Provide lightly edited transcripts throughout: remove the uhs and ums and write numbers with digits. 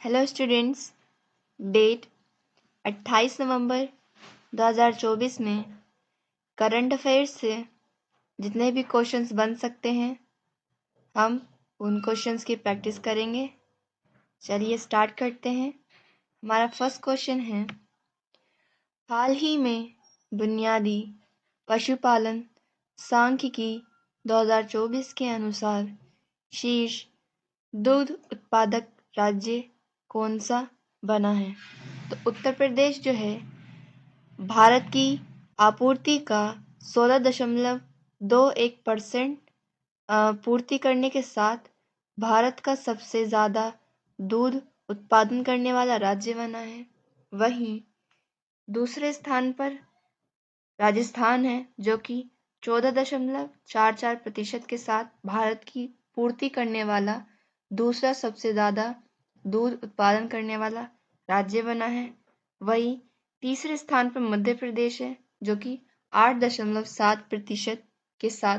Hello students, date 28 नवंबर 2024 में current affairs से जितने भी क्वेश्चंस बन सकते हैं हम उन क्वेश्चंस की प्रैक्टिस करेंगे। चलिए स्टार्ट करते हैं। हमारा फर्स्ट क्वेश्चन है, हाल ही में बुनियादी पशुपालन सांख्यिकी 2024 के अनुसार शीर्ष दुग्ध उत्पादक राज्य कौन सा बना है? तो उत्तर प्रदेश जो है भारत की आपूर्ति का 16.21% पूर्ति करने के साथ भारत का सबसे ज़्यादा दूध उत्पादन करने वाला राज्य बना है। वहीं दूसरे स्थान पर राजस्थान है जो कि 14.44% के साथ भारत की पूर्ति करने वाला दूसरा सबसे ज़्यादा दूध उत्पादन करने वाला राज्य बना है। वहीं तीसरे स्थान पर मध्य प्रदेश है जो कि 8.7% के साथ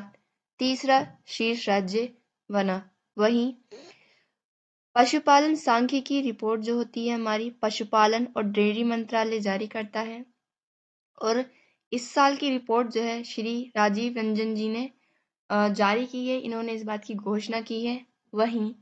तीसरा शीर्ष राज्य बना। वहीं पशुपालन सांख्यिकी रिपोर्ट जो होती है हमारी पशुपालन और डेयरी मंत्रालय जारी करता है और इस साल की रिपोर्ट जो है श्री राजीव रंजन जी ने जारी की है। इन्होंने इस बात की घोषणा की है। वहीं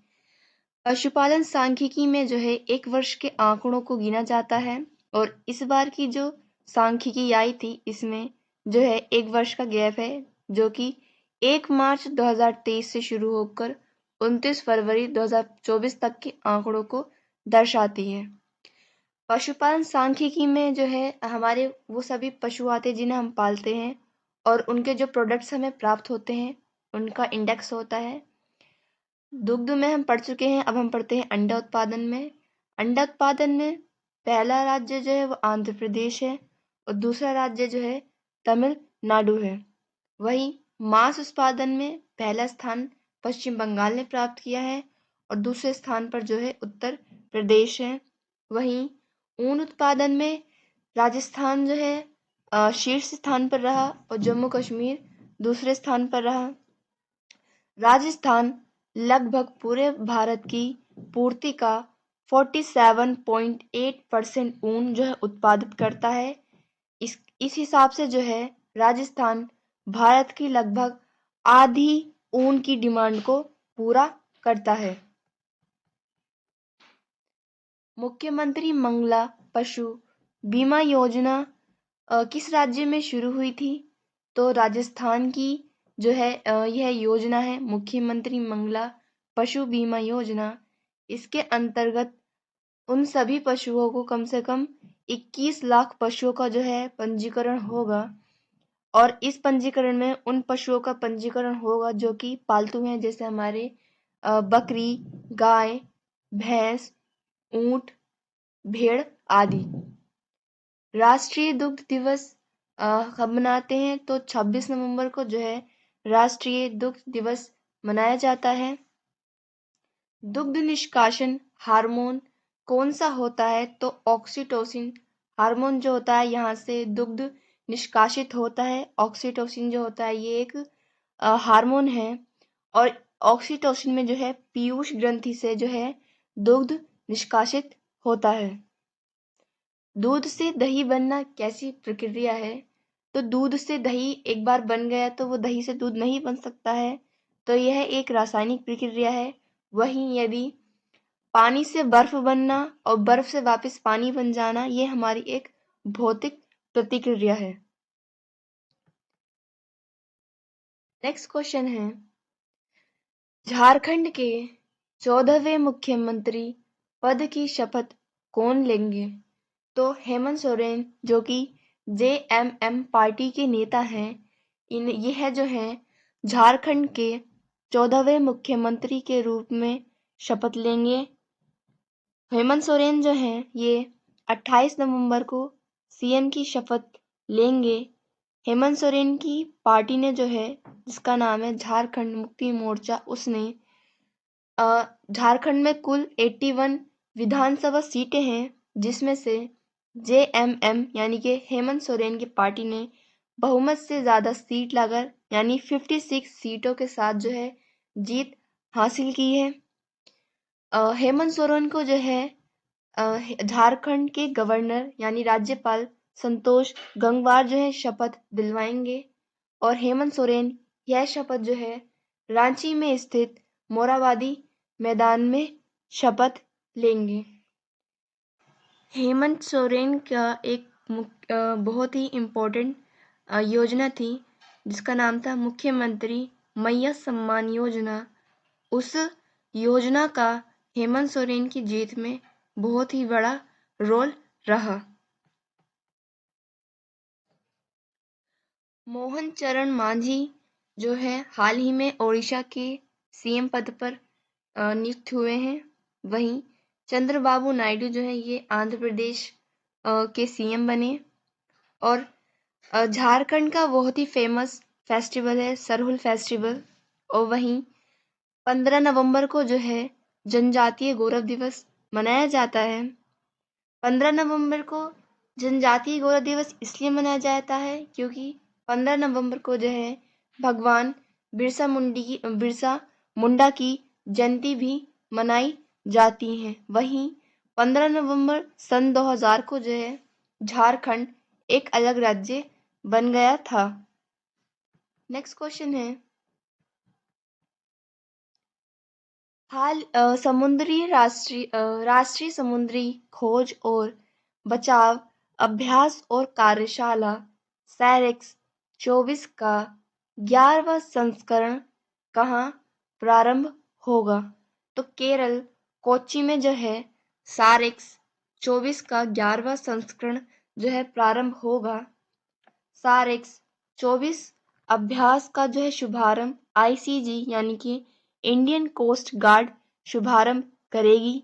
पशुपालन सांख्यिकी में जो है एक वर्ष के आंकड़ों को गिना जाता है और इस बार की जो सांख्यिकी आई थी इसमें जो है एक वर्ष का गैप है जो कि 1 मार्च 2023 से शुरू होकर 29 फरवरी 2024 तक के आंकड़ों को दर्शाती है। पशुपालन सांख्यिकी में जो है हमारे वो सभी पशु आते हैं जिन्हें हम पालते हैं और उनके जो प्रोडक्ट्स हमें प्राप्त होते हैं उनका इंडेक्स होता है। दुग्ध में हम पढ़ चुके हैं, अब हम पढ़ते हैं अंडा उत्पादन में। अंडा उत्पादन में पहला राज्य जो है वो आंध्र प्रदेश है और दूसरा राज्य जो है तमिलनाडु है। वहीं मांस उत्पादन में पहला स्थान पश्चिम बंगाल ने प्राप्त किया है और दूसरे स्थान पर जो है उत्तर प्रदेश है। वहीं ऊन उत्पादन में राजस्थान जो है शीर्ष स्थान पर रहा और जम्मू कश्मीर दूसरे स्थान पर रहा। राजस्थान लगभग पूरे भारत की पूर्ति का 47.8% ऊन जो है उत्पादित करता है। इस हिसाब से जो है राजस्थान भारत की लगभग आधी ऊन की डिमांड को पूरा करता है। मुख्यमंत्री मंगला पशु बीमा योजना किस राज्य में शुरू हुई थी? तो राजस्थान की जो है यह योजना है मुख्यमंत्री मंगला पशु बीमा योजना। इसके अंतर्गत उन सभी पशुओं को कम से कम 21 लाख पशुओं का जो है पंजीकरण होगा और इस पंजीकरण में उन पशुओं का पंजीकरण होगा जो कि पालतू हैं, जैसे हमारे बकरी, गाय, भैंस, ऊंट, भेड़ आदि। राष्ट्रीय दुग्ध दिवस कब मनाते हैं? तो 26 नवंबर को जो है राष्ट्रीय दुग्ध दिवस मनाया जाता है। दुग्ध निष्कासन हार्मोन कौन सा होता है? तो ऑक्सीटोसिन हार्मोन जो होता है यहाँ से दुग्ध निष्कासित होता है। ऑक्सीटोसिन जो होता है ये एक हार्मोन है और ऑक्सीटोसिन में जो है पीयूष ग्रंथि से जो है दुग्ध निष्कासित होता है। दूध से दही बनना कैसी प्रक्रिया है? तो दूध से दही एक बार बन गया तो वो दही से दूध नहीं बन सकता है, तो यह एक रासायनिक प्रक्रिया है। वहीं यदि पानी से बर्फ बनना और बर्फ से वापस पानी बन जाना ये हमारी एक भौतिक प्रतिक्रिया है। नेक्स्ट क्वेश्चन है, झारखंड के 14वें मुख्यमंत्री पद की शपथ कौन लेंगे? तो हेमंत सोरेन जो कि जेएमएम पार्टी के नेता हैं, यह जो है झारखंड के 14वें मुख्यमंत्री के रूप में शपथ लेंगे। हेमंत सोरेन जो हैं ये 28 नवंबर को सीएम की शपथ लेंगे। हेमंत सोरेन की पार्टी ने जो है जिसका नाम है झारखंड मुक्ति मोर्चा, उसने झारखंड में कुल 81 विधानसभा सीटें हैं जिसमें से जेएमएम यानी कि हेमंत सोरेन की पार्टी ने बहुमत से ज़्यादा सीट लाकर यानी 56 सीटों के साथ जो है जीत हासिल की है। हेमंत सोरेन को जो है झारखंड के गवर्नर यानी राज्यपाल संतोष गंगवार जो है शपथ दिलवाएंगे और हेमंत सोरेन यह शपथ जो है रांची में स्थित मोराबादी मैदान में शपथ लेंगे। हेमंत सोरेन का एक बहुत ही इम्पोर्टेंट योजना थी जिसका नाम था मुख्यमंत्री मैया सम्मान योजना। उस योजना का हेमंत सोरेन की जीत में बहुत ही बड़ा रोल रहा। मोहन चरण मांझी जो है हाल ही में ओडिशा के सीएम पद पर नियुक्त हुए हैं। वहीं चंद्रबाबू नायडू जो है ये आंध्र प्रदेश के सीएम बने। और झारखंड का बहुत ही फेमस फेस्टिवल है सरहुल फेस्टिवल। और वहीं 15 नवंबर को जो है जनजातीय गौरव दिवस मनाया जाता है। 15 नवंबर को जनजातीय गौरव दिवस इसलिए मनाया जाता है क्योंकि 15 नवंबर को जो है भगवान बिरसा मुंडा की जयंती भी मनाई जाती है। वहीं 15 नवंबर सन 2000 को जो है झारखंड एक अलग राज्य बन गया था। नेक्स्ट क्वेश्चन है राष्ट्रीय समुद्री खोज और बचाव अभ्यास और कार्यशाला सैरेक्स 24 का 11वां संस्करण कहाँ प्रारंभ होगा? तो केरल कोच्चि में जो है सैरेक्स 24 का 11वां संस्करण जो है प्रारंभ होगा। सैरेक्स 24 अभ्यास का जो है शुभारंभ आईसीजी यानी कि इंडियन कोस्ट गार्ड शुभारंभ करेगी।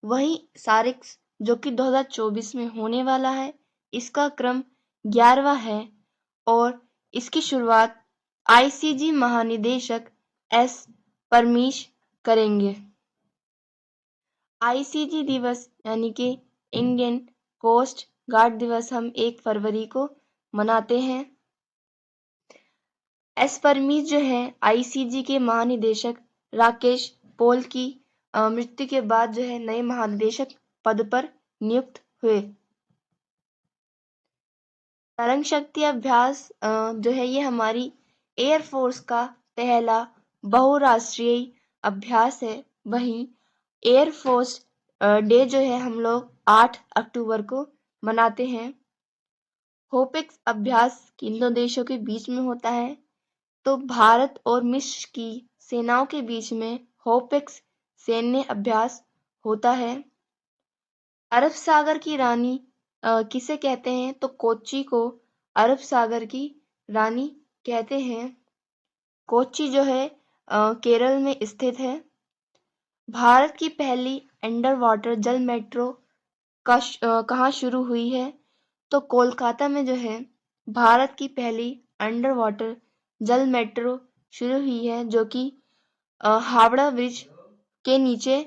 वहीं सैरेक्स जो कि 2024 में होने वाला है इसका क्रम 11वां है और इसकी शुरुआत आईसीजी महानिदेशक एस परमीश करेंगे। आईसीजी दिवस यानी कि इंडियन कोस्ट गार्ड दिवस हम 1 फरवरी को मनाते हैं। एस परमीश जो है आईसीजी के महानिदेशक राकेश पॉल की मृत्यु के बाद जो है नए महानिदेशक पद पर नियुक्त हुए। तरंग शक्ति अभ्यास जो है ये हमारी एयरफोर्स का पहला बहुराष्ट्रीय अभ्यास है। वहीं एयरफोर्स डे जो है हम लोग 8 अक्टूबर को मनाते हैं। होपिक्स अभ्यास किन देशों के बीच में होता है? तो भारत और मिस्र की सेनाओं के बीच में होपिक्स सैन्य अभ्यास होता है। अरब सागर की रानी किसे कहते हैं? तो कोच्चि को अरब सागर की रानी कहते हैं। कोच्चि जो है केरल में स्थित है। भारत की पहली अंडर वाटर जल मेट्रो कहाँ शुरू हुई है? तो कोलकाता में जो है भारत की पहली अंडर वाटर जल मेट्रो शुरू हुई है जो कि हावड़ा ब्रिज के नीचे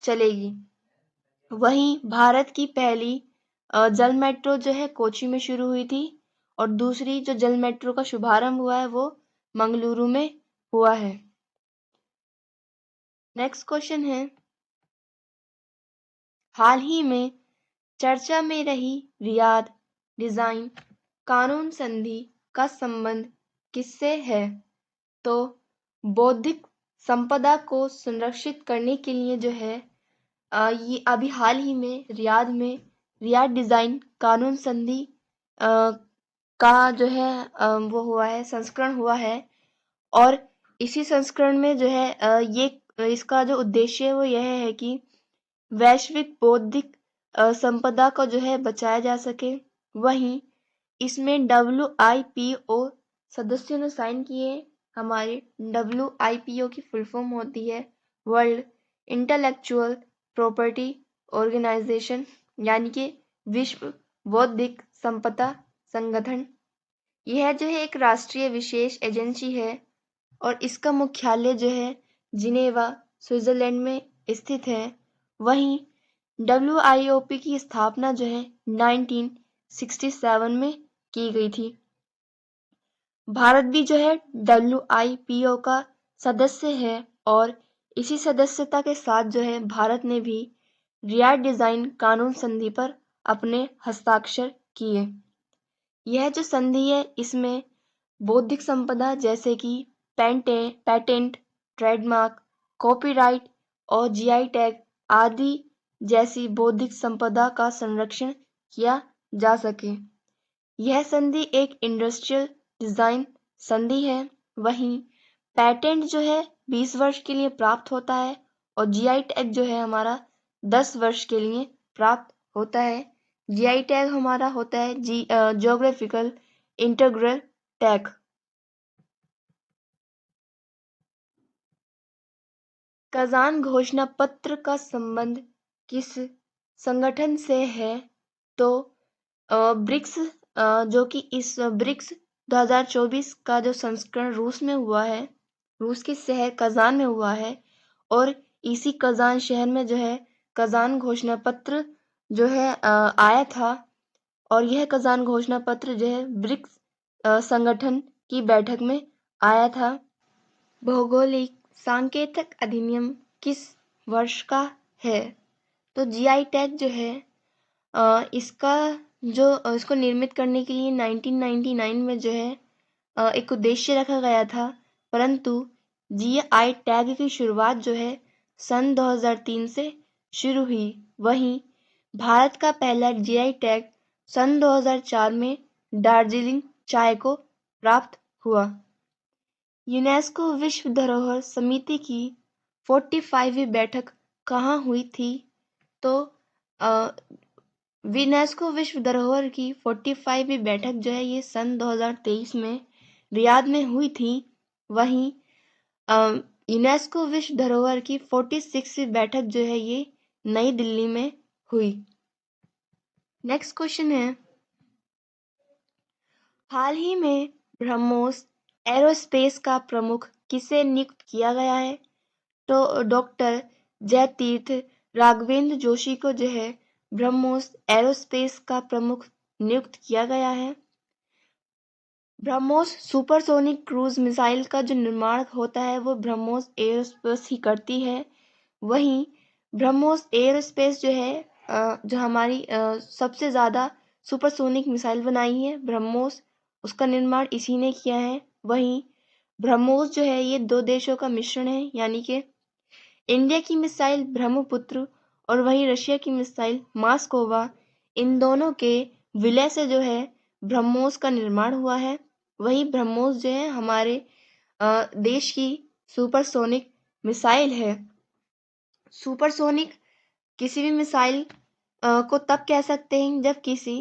चलेगी। वहीं भारत की पहली जल मेट्रो जो है कोच्चि में शुरू हुई थी और दूसरी जो जल मेट्रो का शुभारंभ हुआ है वो मंगलुरु में हुआ है। नेक्स्ट क्वेश्चन है हाल ही में चर्चा में रही रियाद डिजाइन कानून संधि का संबंध किससे है? तो बौद्धिक संपदा को संरक्षित करने के लिए जो है ये अभी हाल ही में रियाद डिजाइन कानून संधि का जो है वो हुआ है संस्करण हुआ है। और इसी संस्करण में जो है ये इसका जो उद्देश्य है वो यह है कि वैश्विक बौद्धिक संपदा को जो है बचाया जा सके। वहीं इसमें WIPO सदस्यों ने साइन किए। हमारे WIPO की फुल फॉर्म होती है वर्ल्ड इंटेलेक्चुअल प्रॉपर्टी ऑर्गेनाइजेशन यानी कि विश्व बौद्धिक संपदा संगठन। यह जो है एक राष्ट्रीय विशेष एजेंसी है और इसका मुख्यालय जो है जिनेवा स्विट्जरलैंड में स्थित है। वहीं WIOP की स्थापना जो है 1967 में की गई थी। भारत भी जो है WIPO का सदस्य है और इसी सदस्यता के साथ जो है भारत ने भी रियाद डिजाइन कानून संधि पर अपने हस्ताक्षर किए। यह जो संधि है इसमें बौद्धिक संपदा जैसे कि पैटेंट, ट्रेडमार्क, कॉपीराइट और जीआई टैग आदि जैसी बौद्धिक संपदा का संरक्षण किया जा सके। यह संधि एक इंडस्ट्रियल डिजाइन संधि है। वहीं पैटेंट जो है 20 वर्ष के लिए प्राप्त होता है और जीआई टैग जो है हमारा 10 वर्ष के लिए प्राप्त होता है। जीआई टैग हमारा होता है ज्योग्राफिकल इंटीग्रल टैग। कजान घोषणा पत्र का संबंध किस संगठन से है? तो ब्रिक्स, जो कि इस ब्रिक्स 2024 का जो संस्करण रूस में हुआ है, रूस के शहर कजान में हुआ है और इसी कजान शहर में जो है कजान घोषणा पत्र जो है आया था और यह कजान घोषणा पत्र जो है ब्रिक्स संगठन की बैठक में आया था। भौगोलिक सांकेतिक अधिनियम किस वर्ष का है? तो जीआई टैग जो है इसको निर्मित करने के लिए 1999 में जो है एक उद्देश्य रखा गया था, परंतु जीआई टैग की शुरुआत जो है सन 2003 से शुरू हुई। वहीं भारत का पहला जीआई टैग सन 2004 में दार्जिलिंग चाय को प्राप्त हुआ। यूनेस्को विश्व धरोहर समिति की 45वीं बैठक कहाँ हुई थी? तो यूनेस्को विश्व धरोहर की 45वीं बैठक जो है ये सन 2023 में रियाद में हुई थी। वहीं यूनेस्को विश्व धरोहर की 46वीं बैठक जो है ये नई दिल्ली में हुई। नेक्स्ट क्वेश्चन है, हाल ही में ब्रह्मोस एरोस्पेस का प्रमुख किसे नियुक्त किया गया है? तो डॉक्टर जयतीर्थ राघवेंद्र जोशी को जो है ब्रह्मोस एरोस्पेस का प्रमुख नियुक्त किया गया है। ब्रह्मोस सुपरसोनिक क्रूज मिसाइल का जो निर्माण होता है वो ब्रह्मोस एरोस्पेस ही करती है। वहीं ब्रह्मोस एरोस्पेस जो है जो हमारी सबसे ज़्यादा सुपरसोनिक मिसाइल बनाई है ब्रह्मोस, उसका निर्माण इसी ने किया है। वहीं ब्रह्मोस जो है ये 2 देशों का मिश्रण है, यानी कि इंडिया की मिसाइल ब्रह्मपुत्र और वहीं रशिया की मिसाइल मास्कोवा, इन दोनों के विलय से जो है ब्रह्मोस का निर्माण हुआ है। वहीं ब्रह्मोस जो है हमारे देश की सुपरसोनिक मिसाइल है। सुपरसोनिक किसी भी मिसाइल को तब कह सकते हैं जब किसी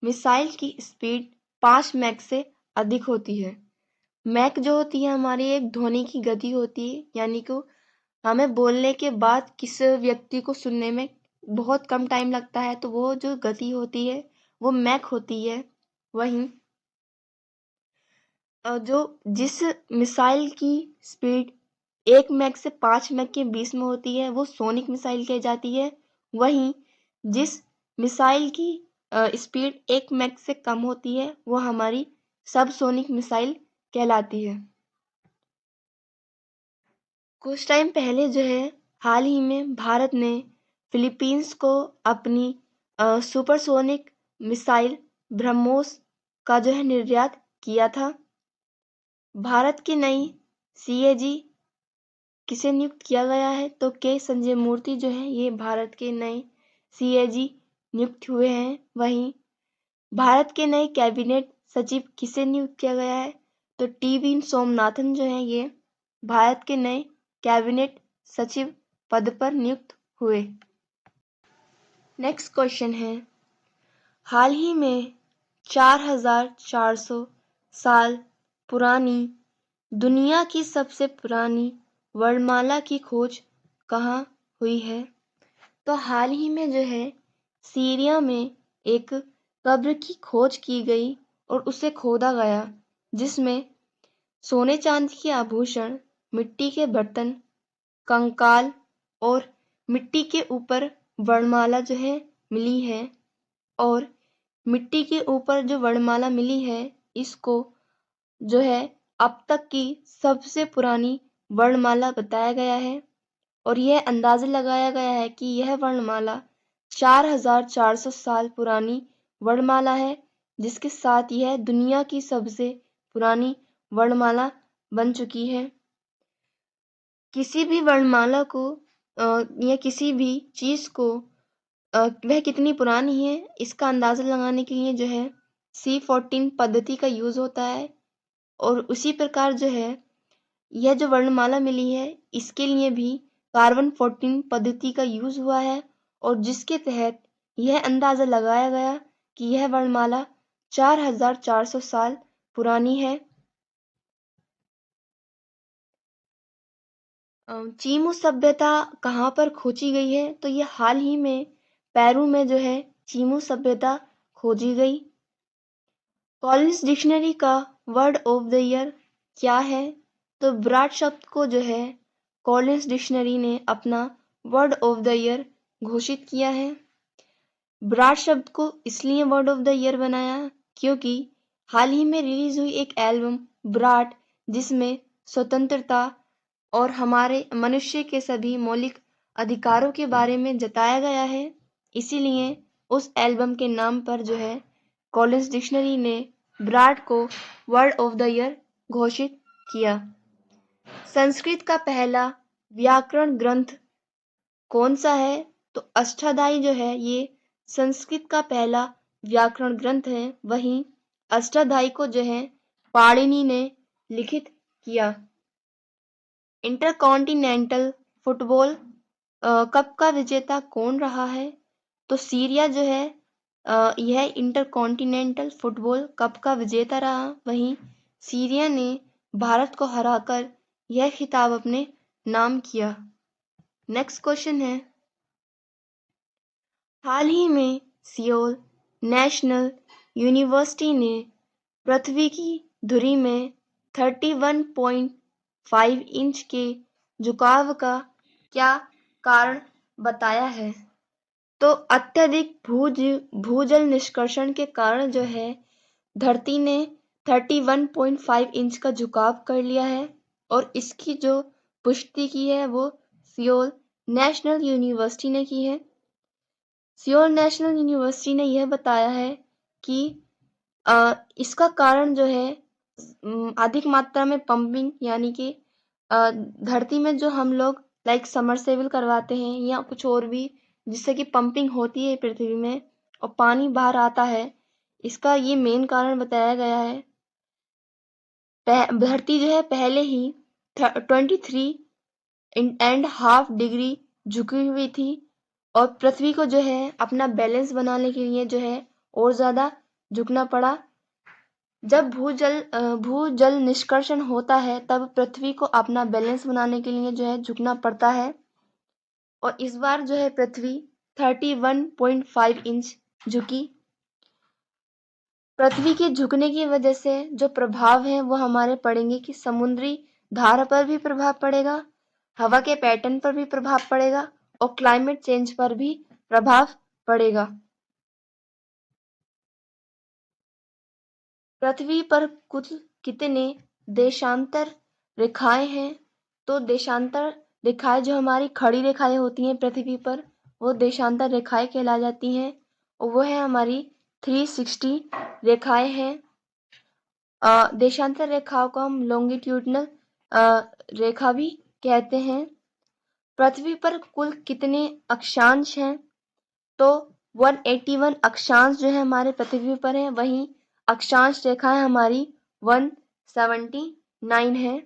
मिसाइल की स्पीड 5 मैक से अधिक होती है। मैक जो होती है हमारी एक ध्वनि की गति होती है, यानी कि हमें बोलने के बाद किस व्यक्ति को सुनने में बहुत कम टाइम लगता है, तो वो जो गति होती है वो मैक होती है। वहीं जो जिस मिसाइल की स्पीड 1 मैक से 5 मैक के बीच में होती है वो सोनिक मिसाइल कही जाती है। वहीं जिस मिसाइल की स्पीड 1 मैक से कम होती है वो हमारी सबसोनिक मिसाइल कहलाती है। कुछ टाइम पहले जो है हाल ही में भारत ने फिलीपींस को अपनी सुपरसोनिक मिसाइल ब्रह्मोस का जो है निर्यात किया था। भारत की नई सीएजी किसे नियुक्त किया गया है? तो के संजय मूर्ति जो है ये भारत के नए सीएजी नियुक्त हुए हैं। वहीं भारत के नए कैबिनेट सचिव किसे नियुक्त किया गया है? तो टीवी सोमनाथन जो है ये भारत के नए कैबिनेट सचिव पद पर नियुक्त हुए। नेक्स्ट क्वेश्चन है, हाल ही में 4400 साल पुरानी दुनिया की सबसे पुरानी वर्णमाला की खोज कहाँ हुई है? तो हाल ही में जो है सीरिया में एक कब्र की खोज की गई और उसे खोदा गया, जिसमें सोने चांदी के आभूषण, मिट्टी के बर्तन, कंकाल और मिट्टी के ऊपर वर्णमाला जो है मिली है। और मिट्टी के ऊपर जो वर्णमाला मिली है इसको जो है अब तक की सबसे पुरानी वर्णमाला बताया गया है। और यह अंदाजा लगाया गया है कि यह वर्णमाला 4400 साल पुरानी वर्णमाला है, जिसके साथ यह दुनिया की सबसे पुरानी वर्णमाला बन चुकी है। किसी भी वर्णमाला को या किसी भी चीज को वह कितनी पुरानी है इसका अंदाजा लगाने के लिए जो है C14 पद्धति का यूज होता है। और उसी प्रकार जो है यह जो वर्णमाला मिली है इसके लिए भी कार्बन 14 पद्धति का यूज हुआ है, और जिसके तहत यह अंदाजा लगाया गया कि यह वर्णमाला 4400 साल पुरानी है। चीमू सभ्यता कहाँ पर खोजी गई है? तो ये हाल ही में पेरू में जो है चीमू सभ्यता खोजी गई। कॉलिंस डिक्शनरी का वर्ड ऑफ द ईयर क्या है? तो ब्राड शब्द को जो है कॉलिंस डिक्शनरी ने अपना वर्ड ऑफ द ईयर घोषित किया है। ब्राड शब्द को इसलिए वर्ड ऑफ द ईयर बनाया क्योंकि हाल ही में रिलीज हुई एक एल्बम ब्राड, जिसमें स्वतंत्रता और हमारे मनुष्य के सभी मौलिक अधिकारों के बारे में जताया गया है, इसीलिए उस एल्बम के नाम पर जो है कॉलिंस डिक्शनरी ने ब्राड को वर्ड ऑफ द ईयर घोषित किया। संस्कृत का पहला व्याकरण ग्रंथ कौन सा है? तो अष्टाध्यायी जो है ये संस्कृत का पहला व्याकरण ग्रंथ है। वहीं अष्टाध्यायी को जो है पाणिनि ने लिखित किया। इंटरकॉन्टिनेंटल फुटबॉल कप का विजेता कौन रहा है? तो सीरिया जो है यह इंटरकॉन्टिनेंटल फुटबॉल कप का विजेता रहा। वहीं सीरिया ने भारत को हराकर यह खिताब अपने नाम किया। नेक्स्ट क्वेश्चन है, हाल ही में सियोल नेशनल यूनिवर्सिटी ने पृथ्वी की धुरी में 31.5 इंच के झुकाव का क्या कारण बताया है? तो अत्यधिक भूजल निष्कर्षण के कारण जो है धरती ने 31.5 इंच का झुकाव कर लिया है, और इसकी जो पुष्टि की है वो सियोल नेशनल यूनिवर्सिटी ने की है। सियोल नेशनल यूनिवर्सिटी ने यह बताया है कि इसका कारण जो है अधिक मात्रा में पंपिंग, यानी कि धरती में जो हम लोग लाइक समरसेबल करवाते हैं या कुछ और भी जिससे कि पंपिंग होती है पृथ्वी में और पानी बाहर आता है, इसका ये मेन कारण बताया गया है। धरती जो है पहले ही 23.5 डिग्री झुकी हुई थी, और पृथ्वी को जो है अपना बैलेंस बनाने के लिए जो है और ज्यादा झुकना पड़ा। जब भूजल निष्कर्षण होता है तब पृथ्वी को अपना बैलेंस बनाने के लिए जो है झुकना पड़ता है, और इस बार जो है पृथ्वी 31.5 इंच झुकी। पृथ्वी के झुकने की वजह से जो प्रभाव है वो हमारे पड़ेंगे कि समुद्री धारा पर भी प्रभाव पड़ेगा, हवा के पैटर्न पर भी प्रभाव पड़ेगा, और क्लाइमेट चेंज पर भी प्रभाव पड़ेगा। पृथ्वी पर कुल कितने देशांतर रेखाएं हैं? तो देशांतर रेखाएं जो हमारी खड़ी रेखाएं होती हैं पृथ्वी पर वो देशांतर रेखाएं कहला जाती हैं, और वो है हमारी 360 रेखाएं हैं। देशांतर रेखाओं को हम लॉन्गिट्यूडनल रेखा भी कहते हैं। पृथ्वी पर कुल कितने अक्षांश हैं? तो 181 अक्षांश जो है हमारे पृथ्वी पर है, वहीं अक्षांश रेखाएं हमारी 179 है।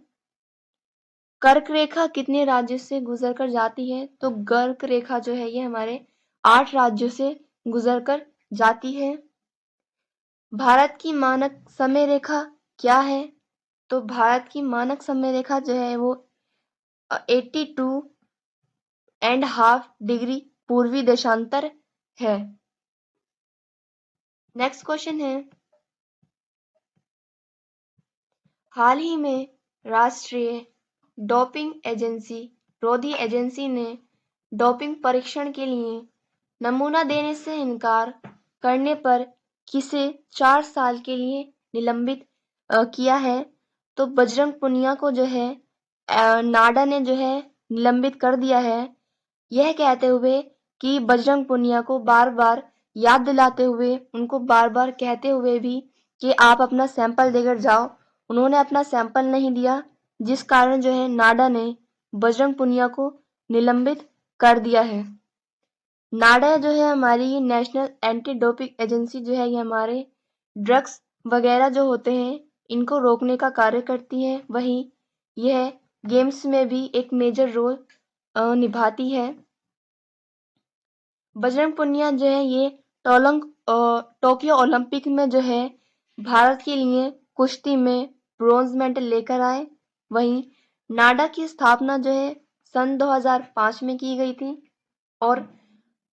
कर्क रेखा कितने राज्यों से गुजर कर जाती है? तो कर्क रेखा जो है ये हमारे 8 राज्यों से गुजर कर जाती है। भारत की मानक समय रेखा क्या है? तो भारत की मानक समय रेखा जो है वो 82.5 डिग्री पूर्वी देशांतर है। नेक्स्ट क्वेश्चन है, हाल ही में राष्ट्रीय डोपिंग एजेंसी रोधी एजेंसी ने डोपिंग परीक्षण के लिए नमूना देने से इनकार करने पर किसे 4 साल के लिए निलंबित किया है? तो बजरंग पुनिया को जो है नाडा ने जो है निलंबित कर दिया है, यह कहते हुए कि बजरंग पुनिया को बार बार याद दिलाते हुए, उनको बार बार कहते हुए भी कि आप अपना सैंपल देकर जाओ, उन्होंने अपना सैंपल नहीं दिया, जिस कारण जो है नाडा ने बजरंग पुनिया को निलंबित कर दिया है। नाडा जो है हमारी नेशनल एंटी डोपिंग एजेंसी जो है, ये हमारे ड्रग्स वगैरह जो होते हैं इनको रोकने का कार्य करती है। वहीं यह गेम्स में भी एक मेजर रोल निभाती है। बजरंग पुनिया जो है ये टोक्यो ओलंपिक में जो है भारत के लिए कुश्ती में ब्रोंज मेडल लेकर आए। वहीं नाडा की स्थापना जो है सन 2005 में की गई थी और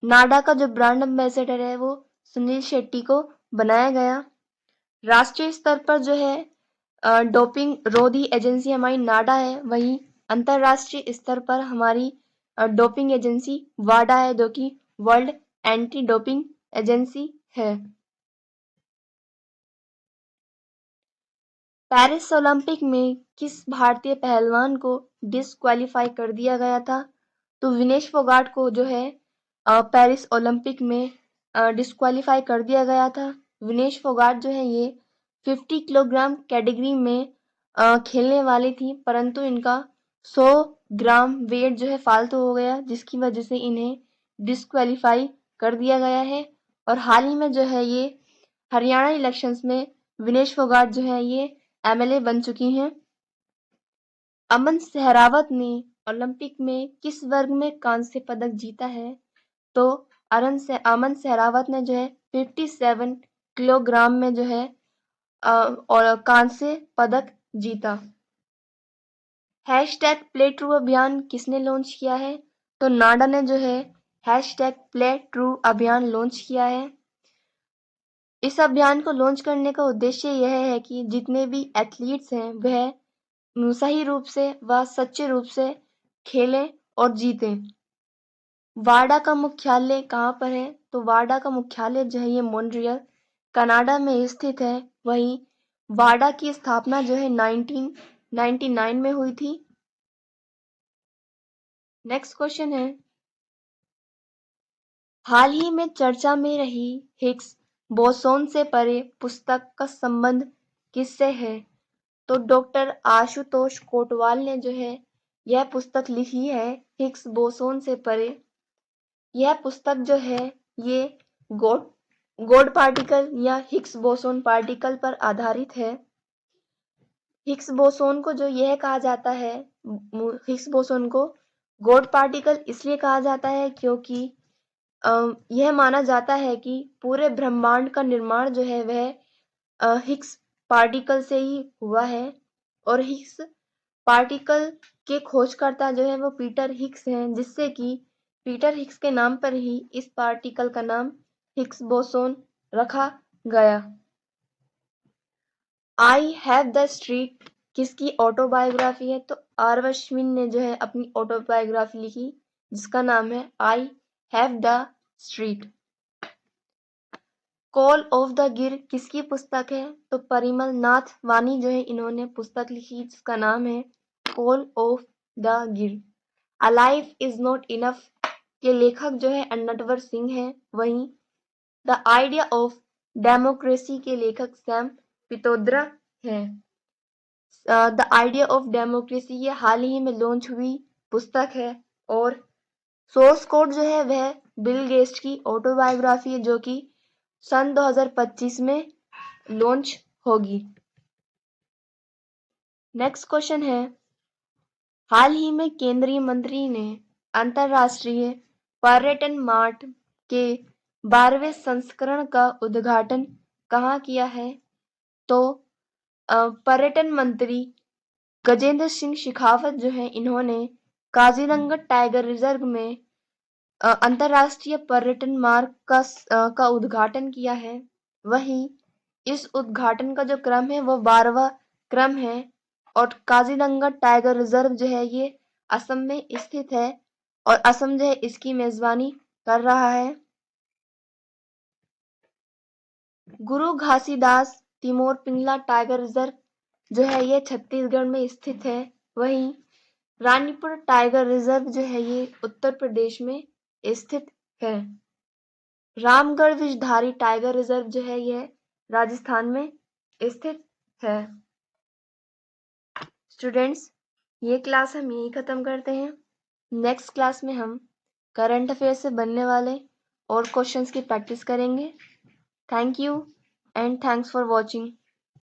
नाडा का जो ब्रांड एम्बेसडर है वो सुनील शेट्टी को बनाया गया। राष्ट्रीय स्तर पर जो है डोपिंग रोधी एजेंसी हमारी नाडा है, वहीं अंतरराष्ट्रीय स्तर पर हमारी डोपिंग एजेंसी वाडा है, जो कि वर्ल्ड एंटी डोपिंग एजेंसी है। पेरिस ओलंपिक में किस भारतीय पहलवान को डिस्क्वालीफाई कर दिया गया था? तो विनेश फोगाट को जो है पेरिस ओलंपिक में डिस्क्वालीफाई कर दिया गया था। विनेश फोगाट जो है ये 50 किलोग्राम कैटेगरी में खेलने वाली थी, परंतु इनका 100 ग्राम वेट जो है फालतू हो गया, जिसकी वजह से इन्हें डिस्क्वालीफाई कर दिया गया है। और हाल ही में जो है ये हरियाणा इलेक्शंस में विनेश फोगाट जो है ये एमएलए बन चुकी हैं। अमन सहरावत ने ओलंपिक में किस वर्ग में कांस्य पदक जीता है? तो अमन सहरावत ने जो है 57 किलोग्राम में जो है और कांस्य पदक जीता। हैशटैग प्ले ट्रू अभियान किसने लॉन्च किया है? तो नाडा ने जो है हैशटैग प्ले ट्रू अभियान लॉन्च किया है। इस अभियान को लॉन्च करने का उद्देश्य यह है कि जितने भी एथलीट्स हैं वह सही रूप से व सच्चे रूप से खेलें और जीतें। वाडा का मुख्यालय कहाँ पर है? तो वाडा का मुख्यालय जो है ये मॉन्ट्रियल कनाडा में स्थित है। वहीं वाडा की स्थापना जो है 1999 में हुई थी। नेक्स्ट क्वेश्चन है, हाल ही में चर्चा में रही हिग्स बोसोन से परे पुस्तक का संबंध किससे है? तो डॉक्टर आशुतोष कोटवाल ने जो है यह पुस्तक लिखी है हिग्स बोसोन से परे। यह पुस्तक जो है ये गॉड गॉड पार्टिकल या हिग्स बोसोन पार्टिकल पर आधारित है। हिग्स बोसोन को जो यह कहा जाता है, हिग्स बोसोन को गॉड पार्टिकल इसलिए कहा जाता है क्योंकि यह माना जाता है कि पूरे ब्रह्मांड का निर्माण जो है वह हिग्स पार्टिकल से ही हुआ है और हिग्स पार्टिकल के खोजकर्ता जो है वो पीटर हिग्स हैं, जिससे कि पीटर हिग्स के नाम पर ही इस पार्टिकल का नाम हिग्स बोसोन रखा गया। आई हैव द स्ट्रीट किसकी ऑटोबायोग्राफी है? तो आर अश्विन ने जो है अपनी ऑटोबायोग्राफी लिखी जिसका नाम है I have the street. Call of the गिर किसकी पुस्तक है? तो परिमल नाथ वानी जो है इन्होंने पुस्तक लिखी जिसका नाम है कॉल ऑफ द गिर। अलाइव इज नॉट इनफ के लेखक जो है नटवर सिंह है। वहीं द आइडिया ऑफ डेमोक्रेसी के लेखक सैम पित्रोदा है। द आइडिया ऑफ डेमोक्रेसी ये हाल ही में लॉन्च हुई पुस्तक है और सोर्स कोड जो है वह बिल गेट्स की ऑटोबायोग्राफी है जो कि सन 2025 में लॉन्च होगी। नेक्स्ट क्वेश्चन है, हाल ही में केंद्रीय मंत्री ने अंतरराष्ट्रीय पर्यटन मार्ट के 12वें संस्करण का उद्घाटन कहाँ किया है? तो पर्यटन मंत्री गजेंद्र सिंह शेखावत जो है इन्होंने काजीरंगा टाइगर रिजर्व में अंतरराष्ट्रीय पर्यटन मार्ग का उद्घाटन किया है। वहीं इस उद्घाटन का जो क्रम है वो 12वां क्रम है और काजीरंगा टाइगर रिजर्व जो है ये असम में स्थित है और असम जो है इसकी मेजबानी कर रहा है। गुरु घासीदास तिमोर पिंगला टाइगर रिजर्व जो है ये छत्तीसगढ़ में स्थित है। वहीं रानीपुर टाइगर रिजर्व जो है ये उत्तर प्रदेश में स्थित है। रामगढ़ विषधारी टाइगर रिजर्व जो है यह राजस्थान में स्थित है। स्टूडेंट्स, ये क्लास हम यहीं ख़त्म करते हैं। नेक्स्ट क्लास में हम करंट अफेयर से बनने वाले और क्वेश्चंस की प्रैक्टिस करेंगे। Thank you and thanks for watching.